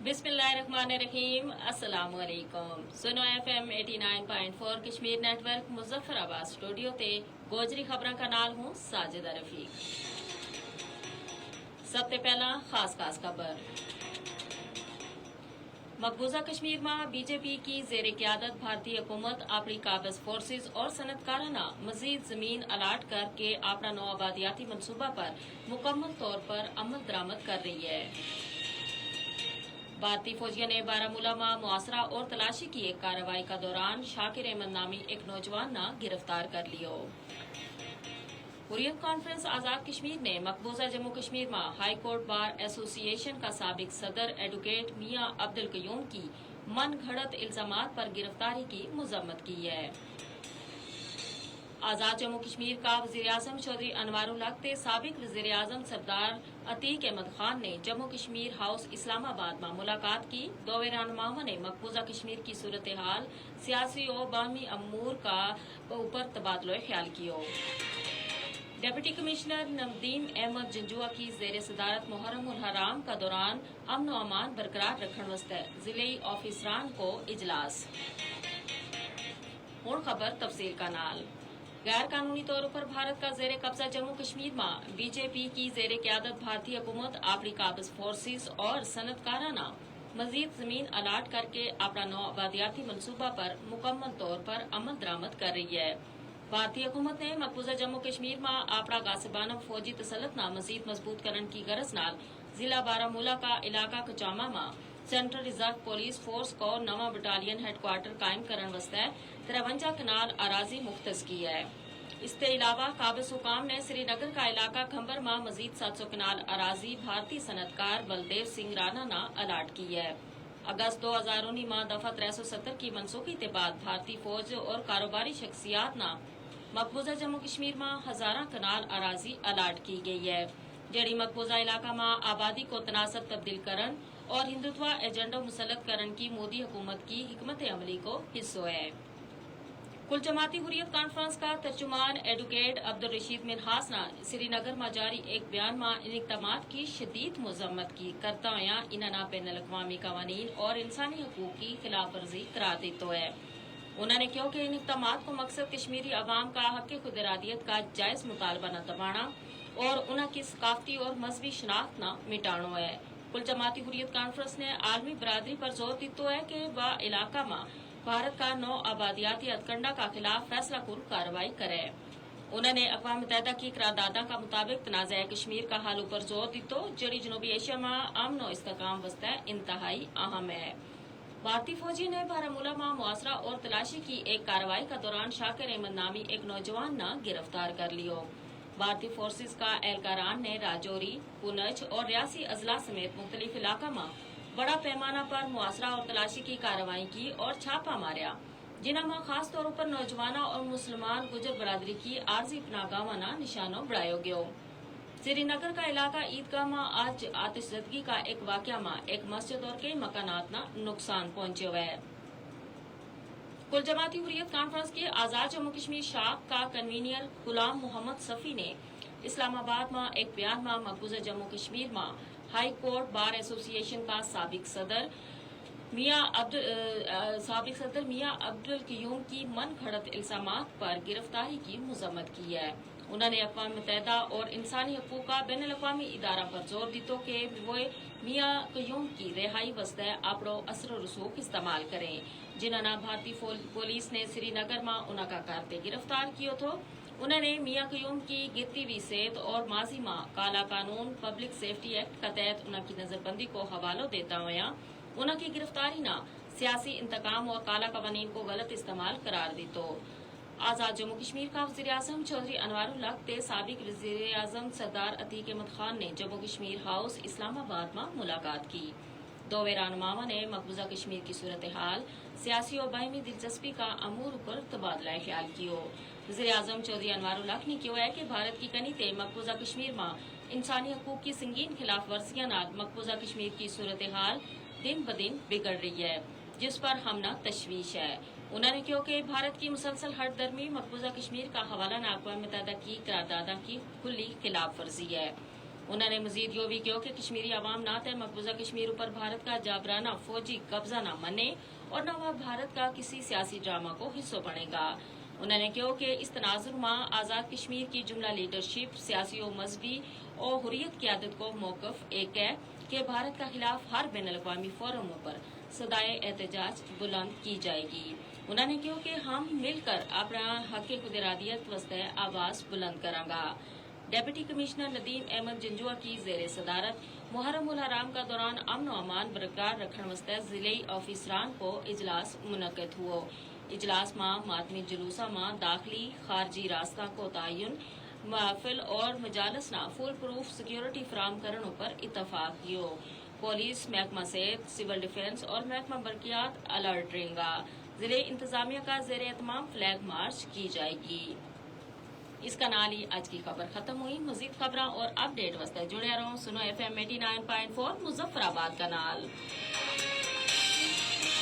बिस्मिल्लाहिर्रहमानिर्रहीम। अस्सलाम वालेकुम। सुनो FM 89.4 Kashmir network Muzaffarabad studio ते गोजरी खबरां का नाल हूं साजिदा रफीक। सबसे पहला खास खबर। मकबूजा कश्मीर में बीजेपी की जेर क़यादत भारतीय हुकूमत अपनी काबिज फोर्सेज और सनतकाराना मजीद जमीन अलाट करके अपना नौ आबादियाती मनसूबा पर मुकम्मल तौर पर अमल दरामद कर रही है। भारतीय फौजियों ने बारामूला में मुआसरा और तलाशी की एक कार्रवाई का दौरान शाकिर अहमद नामी एक नौजवान ना गिरफ्तार कर लियो। हुर्रियत कॉन्फ्रेंस आजाद कश्मीर ने मकबूजा जम्मू कश्मीर में हाई कोर्ट बार एसोसिएशन का साबिक सदर एडवोकेट मियां अब्दुल कयूम की मन घड़त इल्जामात पर गिरफ्तारी की मजम्मत की है। आजाद जम्मू कश्मीर का वज़ीर-ए-आज़म चौधरी अनवारुल हक ते साबिक वज़ीर-ए-आज़म सरदार अतीक अहमद खान ने जम्मू कश्मीर हाउस इस्लामाबाद में मुलाकात की। दोवें रहनुमाओं ने मकबूजा कश्मीर की सूरत हाल, सियासी और बाहमी अमूर का ऊपर तबादला ख्याल किया। डिप्टी कमिश्नर नदीम अहमद जंजुआ की जेर सदारत मुहर्रम उल हराम का दौरान अमन व अमान बरकरार रखने वास्ते जिले ऑफिसरान को इजलास। हुण खबर तफसील का नाल। गैर कानूनी तौर पर भारत का जेर कब्जा जम्मू कश्मीर में बीजेपी की जेर क़यादत भारतीय हुकूमत अपनी काबिज फोर्सेज और सनतकाराना मजीद जमीन अलाट करके अपना नौ आबादियाती मनसूबा पर मुकम्मल तौर पर अमल दरामद कर रही है। भारतीय हुकूमत ने मकबूजा जम्मू कश्मीर में अपना गासिबाना फौजी तसल्लुत मजीद मजबूत करने की गरज नाल जिला बारामूला का इलाका कचामा में सेंट्रल रिजर्व पुलिस फोर्स को नवा बटालियन हेडक्वार्टर कायम करने वास्ते 53 कनाल अराजी मुख्तस की है। इसके अलावा काबिज हुकाम ने श्रीनगर का इलाका खंबर में मजीद 700 कनाल अराजी भारतीय सनतकार बलदेव सिंह राणा ना अलाट की है। अगस्त 2019 में दफा 370 की मनसूखी के बाद भारतीय फौज और कारोबारी शख्सियात ना मकबूजा जम्मू कश्मीर में हजारा कनाल अराजी अलाट की गई है, जड़ी मकबूजा इलाका में आबादी को तनासब तब्दील करन और हिंदुत्व एजेंडा मुसलत करन की मोदी हुकूमत की हिकमत अमली को हिस्सों है। कुल जमाती हुर्रियत कॉन्फ्रेंस का तर्जुमान एडवोकेट अब्दुल रशीद मिनहास ने श्रीनगर में जारी एक बयान में इन इक़दामात की शदीद मजम्मत की करता हुआ इन्होंने बैनुल अक़वामी कवानीन और इंसानी हकूक की खिलाफ वर्जी करार देते है। उन्होंने कहा कि इन इक़दामात को मकसद कश्मीरी अवाम का हक खुद इरादियत का जायज मुतालबा न दबाना और उनकी सकाफती और मजहबी शनाख्त न मिटाना है। कुल जमाती हुर्रियत कॉन्फ्रेंस ने आलमी बरादरी पर जोर दिया है कि वह इलाका में भारत का नौ आबादियाती हथकंडा का खिलाफ फैसला कुल कार्रवाई करे। उन्होंने अक़वाम मुत्तहिदा की करारदादा का मुताबिक तनाज़ा कश्मीर का हल पर जोर दितो, जड़ी जनूबी एशिया में अमन और इस्तेहकाम वास्ते इंतहाई अहम है। भारतीय फौजी ने बारामूला में मुआसरा और तलाशी की एक कार्रवाई का दौरान शाकिर अहमद नामी एक नौजवान न गिरफ्तार कर लियो। भारतीय फोर्सेज का एहलकारान ने राजौरी, पुंछ और रियासी अजला समेत मुख्तलिफ इलाका में बड़ा पैमाना पर मुआसरा और तलाशी की कार्रवाई की और छापा मारा, जिन्हें में खास तौर पर नौजवाना और मुसलमान गुजर बरादरी की आर्जी पनाहगाह निशानों बढ़ाया गया। श्रीनगर का इलाका ईदगाह में आज आतिशजदगी का एक वाकया में एक मस्जिद और कई मकानात ना नुकसान पहुंचे हुए है। कुल जमाती हुर्रियत कॉन्फ्रेंस के आजाद जम्मू कश्मीर शाख का कन्वीनियर गुलाम मोहम्मद सफी ने इस्लामाबाद में एक बयान में मकबूजा जम्मू कश्मीर में हाई कोर्ट बार एसोसिएशन का साबिक सदर मियां अब्दुल कयूम की मन घड़त इल्जामात पर गिरफ्तारी की मजम्मत की है। उन्होंने अक़वाम मुत्तहिदा और इंसानी हकूक का बैनुल अक़वामी इदारा पर जोर दितो कि वो मियां कयूम की रिहाई वास्ते अपनो असर रसूख इस्तेमाल करें, जिन्होंने भारतीय पुलिस ने श्रीनगर में उनका करते गिरफ्तार किया था। उन्होंने मियां कयूम की गिरती हुई सेहत और माजी में काला कानून पब्लिक सेफ्टी एक्ट के तहत उनकी नजरबंदी को हवालो देता हुआ उनकी गिरफ्तारी न सियासी इंतकाम और काला कवानीन को गलत इस्तेमाल करार दी। तो आजाद जम्मू कश्मीर का वज़ीर-ए-आज़म चौधरी अनवारुल हक ते साबिक वज़ीर-ए-आज़म सरदार अतीक अहमद खान ने जम्मू कश्मीर हाउस इस्लामाबाद में मुलाकात की। दोवें रहनुमाओं ने मकबूजा कश्मीर की सूरत हाल, सियासी और बाहमी दिलचस्पी का अमूर पर तबादला ख्याल किया। वज़ीर-ए-आज़म चौधरी अनवारुल हक ने कहा है कि भारत की कनी ते मकबूजा कश्मीर में इंसानी हकूक की संगीन खिलाफ वर्जियां नाल मकबूजा कश्मीर की सूरत हाल दिन ब दिन बिगड़ रही है, जिस पर हम न तशवीश है। उन्होंने कहा कि भारत की मुसलसल हरदर्मी मकबूजा कश्मीर का हवाला अक़वाम मुत्तहिदा की करारदादा की खुली खिलाफ वर्जी है। انہوں نے مزید یہ بھی کہا کہ کشمیری عوام نہ تے مقبوضہ کشمیر پر بھارت کا جابرانہ فوجی قبضہ نہ منے اور نہ وہ بھارت کا کسی سیاسی ڈرامہ کو حصہ بنے گا. انہوں نے کہا کہ اس تناظر میں آزاد کشمیر کی جملہ لیڈرشپ سیاسی و مذہبی اور حریت قیادت کو موقف ایک ہے کہ بھارت کا خلاف ہر بین الاقوامی فورموں پر صدائے احتجاج بلند کی جائے گی. انہوں نے کہا کہ ہم مل کر اپنا حق خود ارادیت واسطے آواز بلند کریں گا. ڈپٹی کمشنر ندیم احمد جنجوا کی زیر صدارت محرم الحرام کا دوران امن و امان برقرار رکھنے واسطے ضلعی آفیسران کو اجلاس منعقد ہوا. اجلاس میں ماتمی جلوسہ میں داخلی خارجی راستہ کو تعین محافل اور مجالس نہ فل پروف سیکیورٹی فراہم کرنے پر اتفاق کیا. پولیس محکمہ صحت سول ڈیفنس اور محکمہ برقیات الرٹ رہیں گا. ضلع انتظامیہ کا زیر اہتمام فلیگ مارچ کی جائے گی. اس کا نال ہی آج کی خبر ختم ہوئی. مزید خبریں اور اپ ڈیٹ واسطے جڑے رہو. سنو FM 89.4 مظفر آباد کا نال.